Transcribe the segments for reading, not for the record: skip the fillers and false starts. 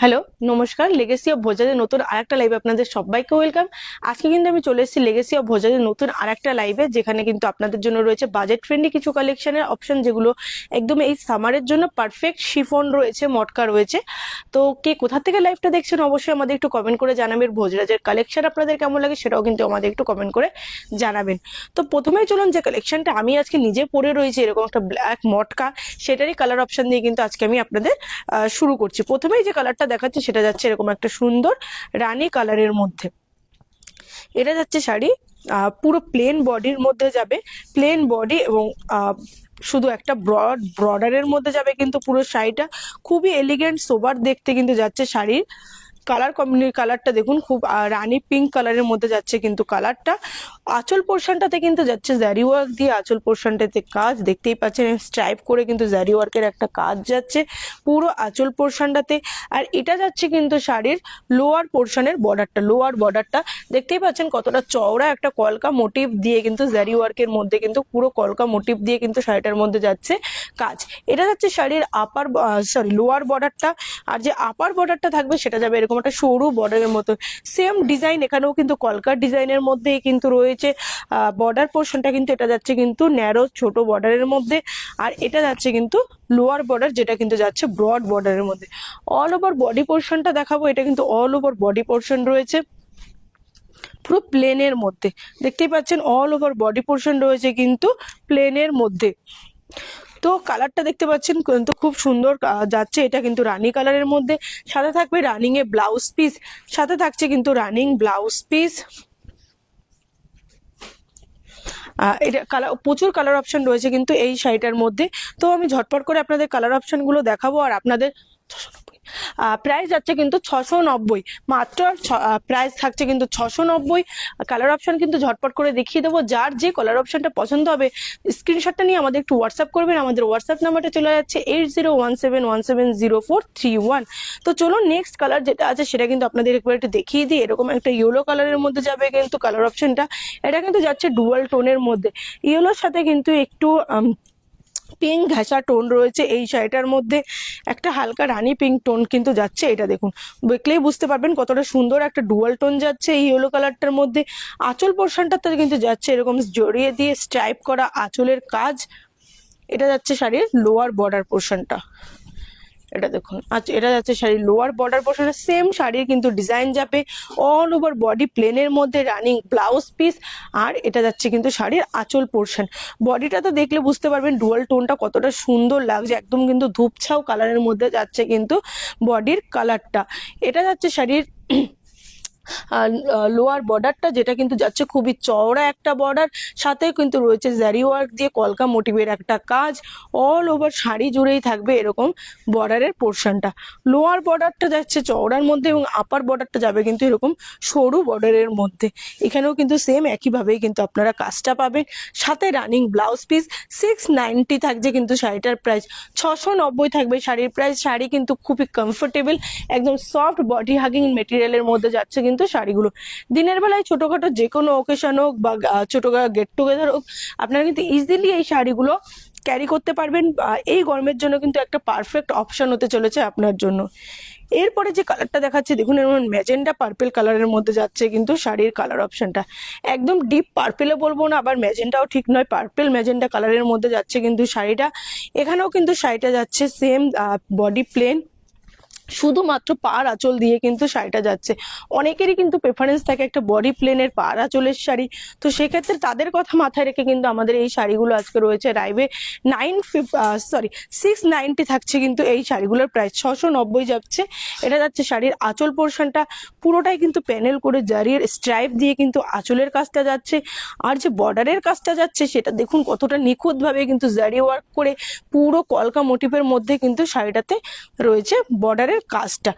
Hello, নমস্কার। Legacy of ভোজাদের নতুন আরেকটা লাইভে আপনাদের সবাইকে ওয়েলকাম। আজকে কিন্তু আমি চলে এসেছি লেগেসি অফ ভোজাদের নতুন আরেকটা লাইভে, যেখানে কিন্তু আপনাদের জন্য রয়েছে বাজেট ফ্রেন্ডলি কিছু কালেকশনের অপশন, যেগুলো একদম এই সামারের জন্য পারফেক্ট। শিফন রয়েছে, মটকা রয়েছে। তো কে কোথা থেকে লাইভটা দেখছেন অবশ্যই আমাদের একটু কমেন্ট করে জানাবেন। ভোজরাজের কালেকশন আপনাদের কেমন লাগে সেটাও কিন্তু আমাদের একটু কমেন্ট করে জানাবেন। তো প্রথমেই চলুন, যে কালেকশনটা আমি আজকে নিজে পরে রয়েছে এরকম একটা ব্ল্যাক মটকা, সেটারই কালার অপশন দিয়ে কিন্তু আজকে আমি আপনাদের শুরু করছি। প্রথমেই যে কালারটা দেখাচ্ছে সেটা যাচ্ছে এরকম একটা সুন্দর রানী কালারের মধ্যে। এটা যাচ্ছে শাড়ি পুরো প্লেন বডির মধ্যে যাবে, প্লেন বডি এবং শুধু একটা ব্রড বর্ডারের মধ্যে যাবে, কিন্তু পুরো শাড়িটা খুবই এলিগেন্ট সোবার দেখতে কিন্তু যাচ্ছে। শাড়ির কালারটা দেখুন, খুব রানী পিঙ্ক কালারের মধ্যে যাচ্ছে কিন্তু কালারটা। আঁচল পোর্শনটাতে কিন্তু যাচ্ছে জারি ওয়ার্ক দিয়ে, আঁচল পোর্শনটাতে কাজ দেখতেই পাচ্ছেন, স্ট্রাইপ করে কিন্তু জারি ওয়ার্কের একটা কাজ যাচ্ছে পুরো আঁচল পোর্শনটাতে। আর এটা যাচ্ছে কিন্তু শাড়ির লোয়ার পোর্শনের বর্ডারটা, লোয়ার বর্ডারটা দেখতেই পাচ্ছেন কতটা চওড়া, একটা কলকা মোটিভ দিয়ে কিন্তু জারি ওয়ার্কের মধ্যে কিন্তু পুরো কলকা মোটিভ দিয়ে কিন্তু শাড়িটার মধ্যে যাচ্ছে কাজ। এটা যাচ্ছে শাড়ির লোয়ার বর্ডারটা। আর যে আপার বর্ডারটা থাকবে সেটা যাবে এরকম একটা সরু বর্ডারের মতো, সেম ডিজাইন এখানেও কিন্তু কলকার ডিজাইনের মধ্যেই কিন্তু রয়েছে। বর্ডার পোর্শনটা কিন্তু এটা যাচ্ছে কিন্তু ন্যারো ছোট বর্ডারের মধ্যে, আর এটা যাচ্ছে কিন্তু লোয়ার বর্ডার, যেটা কিন্তু যাচ্ছে ব্রড বর্ডারের মধ্যে। অল ওভার বডি পোর্শনটা দেখাবো, এটা কিন্তু অল ওভার বডি পোর্শন রয়েছে পুরো প্লেনের মধ্যে। দেখতেই পাচ্ছেন অল ওভার বডি পোর্শন রয়েছে কিন্তু প্লেনের মধ্যে। তো কালারটা দেখতে পাচ্ছেন কিন্তু খুব সুন্দর যাচ্ছে। এটা কিন্তু রানী কালারের মধ্যে, সাথে থাকবে রানিং এ ব্লাউজ পিস, সাথে থাকছে কিন্তু রানিং ব্লাউজ পিস। এটা কালার, প্রচুর কালার অপশন রয়েছে কিন্তু এই শাড়িটার মধ্যে। তো আমি ঝটপট করে আপনাদের কালার অপশন গুলো দেখাবো। আর আপনাদের প্রাইস যাচ্ছে কিন্তু 690 মাত্র। প্রাইস থাকছে কিন্তু 690। কালার অপশন কিন্তু ঝটপট করে দেখিয়ে দেবো। যার যে কালার অপশনটা পছন্দ হবে স্ক্রিনশটটা নিয়ে আমাদের একটু হোয়াটসঅ্যাপ করবেন। আমাদের হোয়াটসঅ্যাপ নাম্বারটা চলে যাচ্ছে 8017170431। তো চলুন নেক্সট কালার যেটা আছে সেটা কিন্তু আপনাদের একবার একটু দেখিয়ে দিই। এরকম একটা ইয়েলো কালারের মধ্যে যাবে কিন্তু কালার অপশনটা। এটা কিন্তু যাচ্ছে ডুয়াল টোনের মধ্যে, ইয়েলোর সাথে কিন্তু একটু পিঙ্ক ঘাসা টোন রয়েছে এই শাড়িটার মধ্যে। একটা হালকা রানী পিঙ্ক টোন কিন্তু যাচ্ছে, এটা দেখুন, দেখলেই বুঝতে পারবেন কতটা সুন্দর একটা ডুয়াল টোন যাচ্ছে এই ইয়েলো কালারটার মধ্যে। আঁচল পোর্শনটাতে কিন্তু যাচ্ছে এরকম জড়িয়ে দিয়ে স্ট্রাইপ করা আঁচলের কাজ। এটা যাচ্ছে শাড়ির লোয়ার বর্ডার পোর্শনটা, এটা দেখুন। আচ্ছা, এটা যাচ্ছে শাড়ির লোয়ার বর্ডার পোর্শনে, সেম শাড়ির কিন্তু ডিজাইন যাবে অল ওভার বডি প্লেনের মধ্যে, রানিং ব্লাউজ পিস। আর এটা যাচ্ছে কিন্তু শাড়ির আঁচল পোর্শন। বডিটা তো দেখলে বুঝতে পারবেন ডুয়াল টোনটা কতটা সুন্দর লাগছে, একদম কিন্তু ধূপছাও কালারের মধ্যে যাচ্ছে কিন্তু বডির কালারটা। এটা যাচ্ছে শাড়ির লোয়ার বর্ডারটা, যেটা কিন্তু যাচ্ছে খুবই চওড়া একটা বর্ডার, সাথে কিন্তু রয়েছে জারি ওয়ার্ক দিয়ে কলকা মোটিভের একটা কাজ। অল ওভার শাড়ি জুড়েই থাকবে এরকম বর্ডারের পোর্শনটা। লোয়ার বর্ডারটা যাচ্ছে চওড়ার মধ্যে এবং আপার বর্ডারটা যাবে কিন্তু এরকম সরু বর্ডারের মধ্যে। এখানেও কিন্তু সেম একইভাবেই কিন্তু আপনারা কাজটা পাবেন, সাথে রানিং ব্লাউজ পিস। 690 থাকছে কিন্তু শাড়িটার প্রাইস, 690 থাকবে শাড়ির প্রাইস। শাড়ি কিন্তু খুবই কমফোর্টেবল, একদম সফট বডি হাগিং মেটেরিয়ালের মধ্যে যাচ্ছে কিন্তু শাড়িগুলো। দিনের বেলায় ছোটখাটো যে কোনো ওকেশন হোক বা ছোট গেট টুগেদার হোক, আপনারা কিন্তু ইজিলি এই শাড়িগুলো ক্যারি করতে পারবেন। এই গরমের জন্য কিন্তু একটা পারফেক্ট অপশন হতে চলেছে আপনার জন্য। এরপরে যে কালারটা দেখাচ্ছে দেখুন, এমন ম্যাজেন্ডা পার্পেল কালারের মধ্যে যাচ্ছে কিন্তু শাড়ির কালার অপশনটা। একদম ডিপ পার্পেলও বলবো না, আবার ম্যাজেন্ডাও ঠিক নয়, পার্পেল ম্যাজেন্ডা কালারের মধ্যে যাচ্ছে কিন্তু শাড়িটা। এখানেও কিন্তু শাড়িটা যাচ্ছে সেম বডি প্লেন, শুধুমাত্র পাড় আঁচল দিয়ে কিন্তু শাড়িটা যাচ্ছে। অনেকেরই কিন্তু প্রেফারেন্স থাকে একটা বডি প্লেনের পাড় আঁচলের শাড়ি, তো সেক্ষেত্রে তাদের কথা মাথায় রেখে কিন্তু আমাদের এই শাড়িগুলো আজকে রয়েছে রাইভে। 690 থাকছে কিন্তু এই শাড়িগুলোর প্রাইস, 690 যাচ্ছে। এটা যাচ্ছে শাড়ির আঁচল পোর্শনটা, পুরোটাই কিন্তু প্যানেল করে জারির স্ট্রাইপ দিয়ে কিন্তু আঁচলের কাজটা যাচ্ছে। আর যে বর্ডারের কাজটা যাচ্ছে সেটা দেখুন কতটা নিখুঁতভাবে কিন্তু জারি ওয়ার্ক করে পুরো কলকা মোটিভের মধ্যে কিন্তু শাড়িটাতে রয়েছে বর্ডারের কাজটা।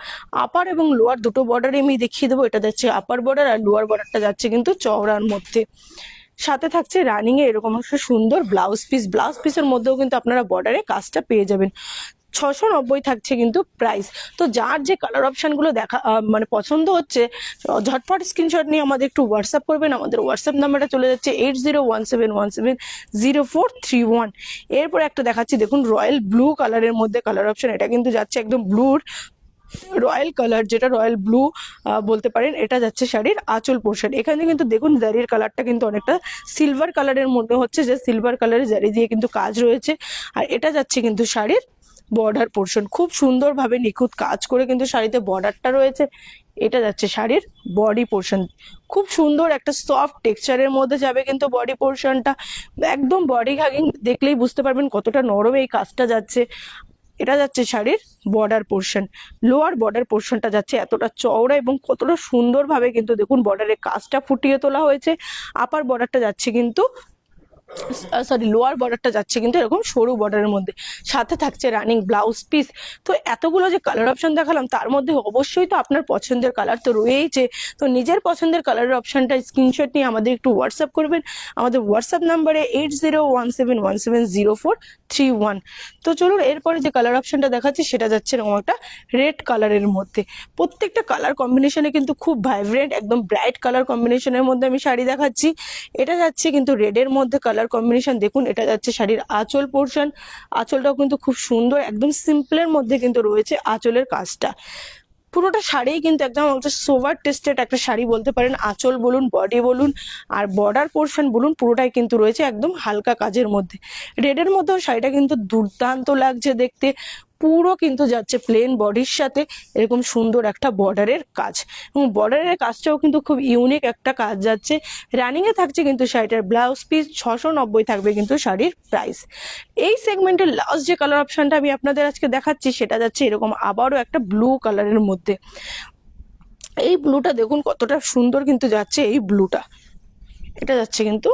আপার এবং লোয়ার দুটো বর্ডারে আমি দেখিয়ে দেবো। এটা যাচ্ছে আপার বর্ডার, আর লোয়ার বর্ডারটা যাচ্ছে কিন্তু চওড়ার মধ্যে। সাথে থাকছে রানিং এ এরকম একটা সুন্দর ব্লাউজ পিস, ব্লাউজ পিসের মধ্যেও কিন্তু আপনারা বর্ডারে কাজটা পেয়ে যাবেন। 690 থাকছে কিন্তু প্রাইস। তো যার যে কালার অপশন গুলো দেখা মানে পছন্দ হচ্ছে, ঝটপট স্ক্রিনশট নিয়ে আমাদের একটু হোয়াটসঅ্যাপ করবেন। আমাদের হোয়াটসঅ্যাপ নাম্বারটা চলে যাচ্ছে 8017170431। এরপর একটা দেখাচ্ছি দেখুন, রয়্যাল ব্লু কালারের মধ্যে কালার অপশন। এটা কিন্তু যাচ্ছে একদম ব্লুর রয়্যাল কালার, যেটা রয়্যাল ব্লু বলতে পারেন, এটা যাচ্ছে শাড়ির আঁচল পোর্শন। এখানে কিন্তু দেখুন জারির কালারটা কিন্তু অনেকটা সিলভার কালারের মধ্যে হচ্ছে, যে সিলভার কালারের জারি দিয়ে কিন্তু কাজ রয়েছে। আর এটা যাচ্ছে কিন্তু শাড়ির বর্ডার পোর্শন, খুব সুন্দরভাবে নিখুঁত কাজ করে কিন্তু শাড়িতে বর্ডারটা রয়েছে। এটা যাচ্ছে শাড়ির বডি পোর্শন, খুব সুন্দর একটা সফট টেক্সচারের মধ্যে যাবে কিন্তু বডি পোর্শনটা, একদম বডি হাগিং, দেখলেই বুঝতে পারবেন কতটা নরম এই কাজটা যাচ্ছে। এটা যাচ্ছে শাড়ির বর্ডার পোর্শন, লোয়ার বর্ডার পোর্শনটা যাচ্ছে এতটা চওড়া এবং কতটা সুন্দরভাবে কিন্তু দেখুন বর্ডারের কাজটা ফুটিয়ে তোলা হয়েছে। আপার বর্ডারটা যাচ্ছে কিন্তু, সরি, লোয়ার বর্ডারটা যাচ্ছে কিন্তু এরকম সরু বর্ডারের মধ্যে, সাথে থাকছে রানিং ব্লাউজ পিস। তো এতগুলো যে কালার অপশন দেখালাম, তার মধ্যে অবশ্যই তো আপনার পছন্দের কালার তো রয়েইছে। তো নিজের পছন্দের কালারের অপশনটা স্ক্রিনশট নিয়ে আমাদের একটু হোয়াটসঅ্যাপ করবেন আমাদের হোয়াটসঅ্যাপ নাম্বারে 8017170431। তো চলুন এরপরে যে কালার অপশনটা দেখাচ্ছি সেটা যাচ্ছে এরকম একটা রেড কালারের মধ্যে। প্রত্যেকটা কালার কম্বিনেশনে কিন্তু খুব ভাইব্রেন্ট, একদম ব্রাইট কালার কম্বিনেশনের মধ্যে আমি শাড়ি দেখাচ্ছি। এটা যাচ্ছে কিন্তু রেডের মধ্যে কালার কম্বিনেশন, দেখুন এটা যাচ্ছে শাড়ির আঁচল পোর্শন। আঁচলটাও কিন্তু খুব সুন্দর, একদম সিম্পলের মধ্যে কিন্তু রয়েছে আঁচলের কাজটা। পুরোটা শাড়ি কিন্তু একদম একটা সোভার টেস্টেড একটা শাড়ি বলতে পারেন, আঁচল বলুন, বডি বলুন, আর বর্ডার পোর্শন বলুন, পুরোটাই কিন্তু রয়েছে একদম হালকা কাজের মধ্যে। রেডের মধ্যেও শাড়িটা কিন্তু দুর্দান্ত লাগছে দেখতে, পুরো কিন্তু যাচ্ছে প্লেন বডির সাথে এরকম সুন্দর একটা বর্ডারের কাজ, এবং বর্ডারের কাজটাও কিন্তু খুব ইউনিক একটা কাজ যাচ্ছে। রানিং এ থাকছে কিন্তু শাড়িটার ব্লাউজ পিস, 690 থাকবে কিন্তু শাড়ির প্রাইস। এই সেগমেন্টের লাস্ট যে কালার অপশনটা আমি আপনাদের আজকে দেখাচ্ছি সেটা যাচ্ছে এরকম আবারও একটা ব্লু কালারের মধ্যে। এই ব্লুটা দেখুন কতটা সুন্দর কিন্তু যাচ্ছে, এই ব্লুটা, এটা যাচ্ছে কিন্তু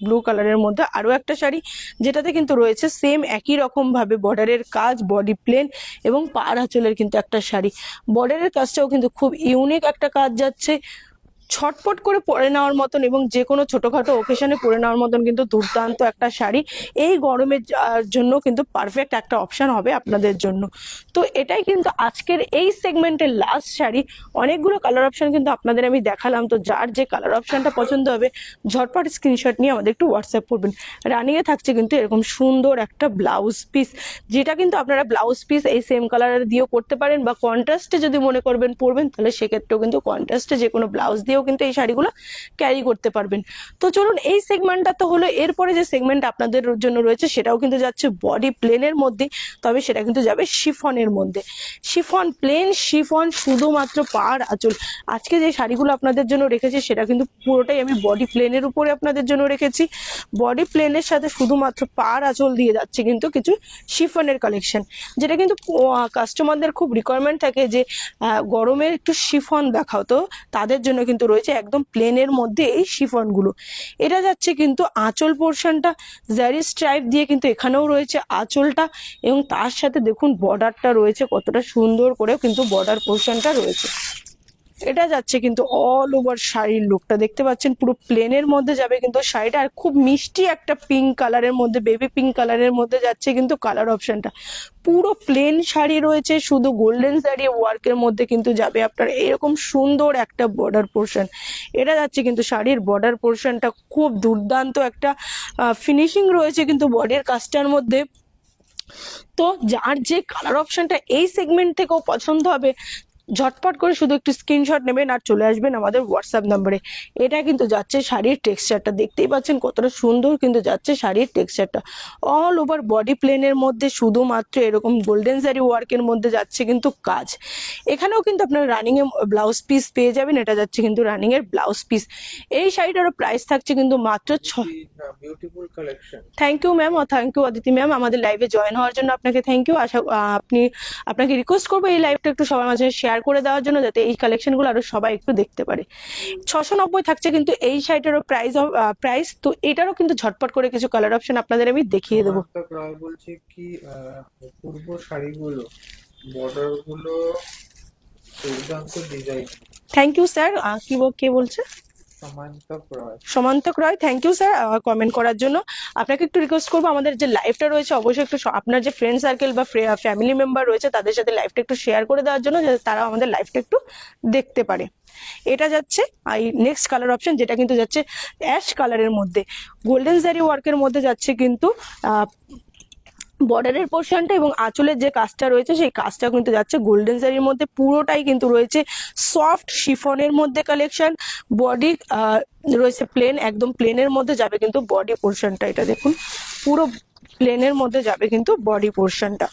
ব্লু কালারের মধ্যে আরো একটা শাড়ি, যেটাতে কিন্তু রয়েছে সেম একই রকম ভাবে বর্ডারের কাজ, বডি প্লেন এবং পাড় আঁচলের কিন্তু একটা শাড়ি। বর্ডারের কাজটাও কিন্তু খুব ইউনিক একটা কাজ যাচ্ছে, ছটপট করে পরে নেওয়ার মতন এবং যে কোনো ছোটখাটো ওকেশনে পরে নেওয়ার মতন কিন্তু দুর্দান্ত একটা শাড়ি। এই গরমের জন্য কিন্তু পারফেক্ট একটা অপশন হবে আপনাদের জন্য। তো এটাই কিন্তু আজকের এই সেগমেন্টের লাস্ট শাড়ি। অনেকগুলো কালার অপশন কিন্তু আপনাদের আমি দেখালাম, তো যার যে কালার অপশনটা পছন্দ হবে ঝটপট স্ক্রিনশট নিয়ে আমাদের একটু হোয়াটসঅ্যাপ করবেন। রানিংয়ে থাকছে কিন্তু এরকম সুন্দর একটা ব্লাউজ পিস, যেটা কিন্তু আপনারা ব্লাউজ পিস এই সেম কালারের দিয়েও করতে পারেন, বা কন্ট্রাস্টে যদি মনে করবেন পরবেন তাহলে সেক্ষেত্রেও কিন্তু কন্ট্রাস্টে যে কোনো ব্লাউজ দিয়েও কিন্তু এই শাড়িগুলো ক্যারি করতে পারবেন। তো চলুন এই সেগমেন্টটা তো হলো, এরপরে যে সেগমেন্ট আপনাদের জন্য রয়েছে সেটাও কিন্তু যাচ্ছে বডি প্লেনের মধ্যে, তবে সেটা কিন্তু যাবে শিফনের মধ্যে। শিফন, প্লেন শিফন, শুধুমাত্র পাড় আঁচল। আজকে যে শাড়িগুলো আপনাদের জন্য রেখেছি সেটা কিন্তু পুরোটাই আমি বডি প্লেনের উপরে আপনাদের জন্য রেখেছি। বডি প্লেনের সাথে শুধুমাত্র পাড় আঁচল দিয়ে যাচ্ছে কিন্তু কিছু শিফনের কালেকশন, যেটা কিন্তু কাস্টমারদের খুব রিকোয়ারমেন্ট থাকে যে গরমের একটু শিফন দেখাও, তো তাদের জন্য কিন্তু রয়েছে একদম প্লেনের মধ্যে এই শিফনগুলো। এটা যাচ্ছে কিন্তু আঁচল পোর্শনটা, জারি স্ট্রাইপ দিয়ে কিন্তু এখানেও রয়েছে আঁচলটা, এবং তার সাথে দেখুন বর্ডারটা রয়েছে কতটা সুন্দর করে কিন্তু বর্ডার পোর্শনটা রয়েছে। এটা যাচ্ছে কিন্তু অল ওভার শাড়ির লুকটা দেখতে পাচ্ছেন, পুরো প্লেনের মধ্যে যাবে কিন্তু শাড়িটা, আর খুব মিষ্টি একটা পিঙ্ক কালারের মধ্যে, বেবি পিঙ্ক কালারের মধ্যে যাচ্ছে কিন্তু কালার অপশনটা। পুরো প্লেন শাড়ি রয়েছে, শুধু গোল্ডেন শাড়ি ওয়ার্কের মধ্যে কিন্তু যাবে আপনার এরকম সুন্দর একটা বর্ডার পোর্শন। এটা যাচ্ছে কিন্তু শাড়ির বর্ডার পোর্শনটা, খুব দুর্দান্ত একটা ফিনিশিং রয়েছে কিন্তু বডির কাজটার মধ্যে। তো যার যে কালার অপশনটা এই সেগমেন্ট থেকেও পছন্দ হবে, ঝটপট করে শুধু একটু স্ক্রিনশট নেবেন আর চলে আসবেন আমাদের হোয়াটসঅ্যাপ নাম্বারে। এটা কিন্তু যাচ্ছে শাড়ির টেক্সচারটা, দেখতেই পাচ্ছেন কতটা সুন্দর কিন্তু যাচ্ছে শাড়ির টেক্সচারটা। অল ওভার বডি প্লেনের মধ্যে শুধুমাত্র এরকম গোল্ডেন জারি ওয়ার্কের মধ্যে যাচ্ছে কিন্তু কাজ। এখানেও কিন্তু আপনার রানিং এ ব্লাউজ পিস পেয়ে যাবেন, এটা যাচ্ছে কিন্তু রানিং এর ব্লাউজ পিস। এই শাড়িটারও প্রাইস থাকছে কিন্তু মাত্র beautiful collection. Thank you ma'am, ও থ্যাংক ইউ অদিতি ম্যাম, আমাদের লাইভে জয়েন হওয়ার জন্য আপনাকে থ্যাংক ইউ। আপনাকে রিকোয়েস্ট করবো এই লাইভটা একটু সবার মাঝে শেয়ার করে দেওয়ার জন্য, যাতে এই কালেকশনগুলো আরো সবাই একটু দেখতে পারে। 690 থাকছে কিন্তু এই শাড়িটারও প্রাইস। তো এটারও কিন্তু ঝটপট করে কিছু কালার অপশন আপনাদের আমি দেখিয়ে দেবো। সমান্তক রায় বলছে কি পূর্ব শাড়িগুলো বর্ডার গুলো দুর্দান্ত ডিজাইন। Thank you sir. কে বলছে? Samantak Roy. Samantak Roy, thank you sir comment করার জন্য। আপনাকে একটু রিকোয়েস্ট করবো আমাদের যে লাইভটা রয়েছে অবশ্যই একটু আপনার যে ফ্রেন্ড সার্কেল বা ফ্যামিলি মেম্বার রয়েছে তাদের সাথে লাইভটা একটু শেয়ার করে দেওয়ার জন্য, যাতে তারা আমাদের লাইভটা একটু দেখতে পারে। এটা যাচ্ছে এই নেক্সট কালার অপশন, যেটা কিন্তু যাচ্ছে অ্যাশ কালারের মধ্যে, গোল্ডেন জারি ওয়ার্কের মধ্যে যাচ্ছে কিন্তু বর্ডারের পোর্শনটা এবং আঁচলের যে কাজটা রয়েছে সেই কাজটা কিন্তু যাচ্ছে গোল্ডেন জারির মধ্যে, পুরোটাই কিন্তু রয়েছে সফট শিফনের মধ্যে কালেকশন। বডি রয়েছে প্লেন, একদম প্লেনের মধ্যে যাবে কিন্তু বডি পোর্শনটা, এটা দেখুন পুরো প্লেনের মধ্যে যাবে কিন্তু বডি পোর্শনটা।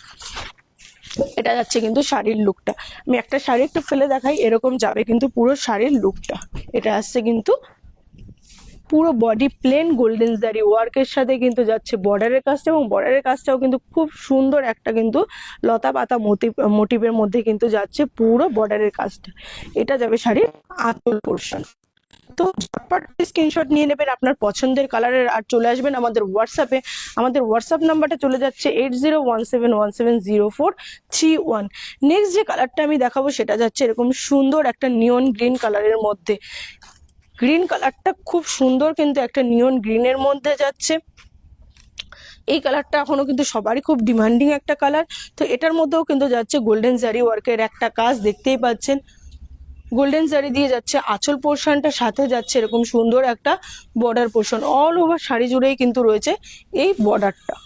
এটা যাচ্ছে কিন্তু শাড়ির লুকটা, আমি একটা শাড়ি একটু ফেলে দেখাই, এরকম যাবে কিন্তু পুরো শাড়ির লুকটা। এটা আসছে কিন্তু পুরো বডি প্লেন গোল্ডেন জারি ওয়ার্কের সাথে কিন্তু যাচ্ছে বর্ডারের কাজটা, এবং বর্ডারের কাজটাও কিন্তু খুব সুন্দর একটা কিন্তু লতা পাতা মোটিভের মধ্যে কিন্তু যাচ্ছে পুরো বর্ডারের কাজটা। এটা যাবে শাড়ির আঁচল পোর্শন। তো ঝটপট স্ক্রিনশট নিয়ে নেবেন আপনার পছন্দের কালারের, আর চলে আসবেন আমাদের হোয়াটসঅ্যাপে। আমাদের হোয়াটসঅ্যাপ নাম্বারটা চলে যাচ্ছে 8017170431। নেক্সট যে কালারটা আমি দেখাবো সেটা যাচ্ছে এরকম সুন্দর একটা নিয়ন গ্রিন কালারের মধ্যে। গ্রিন কালারটা খুব সুন্দর কিন্তু একটা নিয়ন গ্রিনের মধ্যে যাচ্ছে। এই কালারটা এখনো কিন্তু সবারই খুব ডিমান্ডিং একটা কালার। তো এটার মধ্যেও কিন্তু যাচ্ছে গোল্ডেন জারি ওয়ার্কের একটা কাজ, দেখতেই পাচ্ছেন গোল্ডেন জারি দিয়ে যাচ্ছে আঁচল পোর্শনটা, সাথে যাচ্ছে এরকম সুন্দর একটা border portion. All over sari জুড়েই কিন্তু রয়েছে এই বর্ডারটা।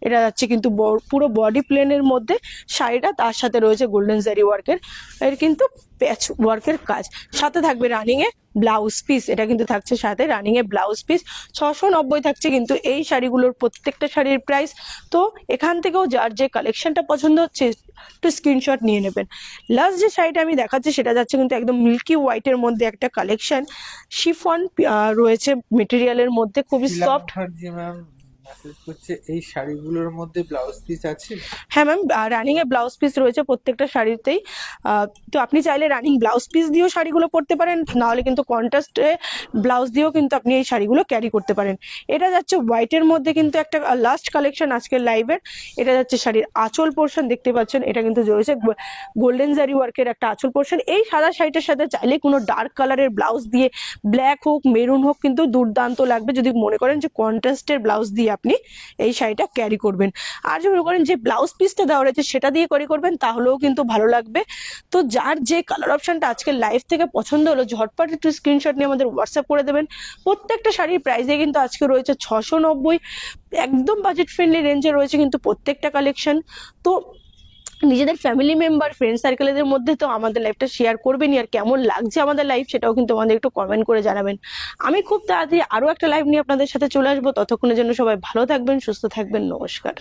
এটা যাচ্ছে কিন্তু পুরো বডি প্লেনের মধ্যে শাড়িটা, তার সাথে রয়েছে গোল্ডেন জারি ওয়ার্কের এর কিন্তু প্যাচ ওয়ার্কের কাজ। সাথে থাকবে রানিং এ ব্লাউজ পিস, এটা কিন্তু থাকছে সাথে রানিং এ ব্লাউজ পিস। 690 থাকছে কিন্তু এই শাড়িগুলোর প্রত্যেকটা শাড়ির প্রাইস। তো এখান থেকেও যার যে কালেকশনটা পছন্দ হচ্ছে একটু স্ক্রিনশট নিয়ে নেবেন। লাস্ট যে শাড়িটা আমি দেখাচ্ছি সেটা যাচ্ছে কিন্তু একদম মিল্কি হোয়াইটের মধ্যে একটা কালেকশন, শিফন রয়েছে মেটেরিয়ালের মধ্যে, খুবই শিলা সফট। মুখার্জি ম্যাম মেসেজ করছে, এই শাড়িগুলোর মধ্যে ব্লাউজ পিস আছে? হ্যাঁ ম্যাম, রানিং এ ব্লাউজ পিস রয়েছে প্রত্যেকটা শাড়িতেই। তো আপনি চাইলে রানিং ব্লাউজ পিস দিয়েও শাড়িগুলো পরতে পারেন, নাহলে কিন্তু কন্ট্রাস্টে ব্লাউজ দিয়েও কিন্তু আপনি এই শাড়িগুলো ক্যারি করতে পারেন। এটা যাচ্ছে হোয়াইটের মধ্যে কিন্তু একটা লাস্ট কালেকশন আজকের লাইভের। এটা যাচ্ছে শাড়ির আঁচল পোর্শন, দেখতে পাচ্ছেন এটা কিন্তু রয়েছে গোল্ডেন জারি ওয়ার্কের একটা আঁচল পোর্শন। এই সাদা শাড়িটার সাথে চাইলে কোনো ডার্ক কালারের ব্লাউজ দিয়ে, ব্ল্যাক হোক মেরুন হোক, কিন্তু দুর্দান্ত লাগবে যদি মনে করেন যে কন্ট্রাস্টের ব্লাউজ দিয়ে আপনি এই শাড়িটা ক্যারি করবেন। আর যদি মনে করেন যে ব্লাউজ পিসটা দেওয়া রয়েছে সেটা দিয়ে ক্যারি করবেন, তাহলেও কিন্তু ভালো লাগবে। তো যার যে কালার অপশনটা আজকের লাইভ থেকে পছন্দ হলো, ঝটপট একটু স্ক্রিনশট নিয়ে আমাদের হোয়াটসঅ্যাপ করে দেবেন। প্রত্যেকটা শাড়ির প্রাইসে কিন্তু আজকে রয়েছে 690, একদম বাজেট ফ্রেন্ডলি রেঞ্জে রয়েছে কিন্তু প্রত্যেকটা কালেকশন। তো নিজেদের ফ্যামিলি মেম্বার ফ্রেন্ড সার্কেলের মধ্যে তো আমাদের লাইভটা শেয়ার করবেনই, আর কেমন লাগছে আমাদের লাইভ সেটাও কিন্তু আমাদের একটু কমেন্ট করে জানাবেন। আমি খুব তাড়াতাড়ি আরো একটা লাইভ নিয়ে আপনাদের সাথে চলে আসবো, ততক্ষণের জন্য সবাই ভালো থাকবেন, সুস্থ থাকবেন, নমস্কার।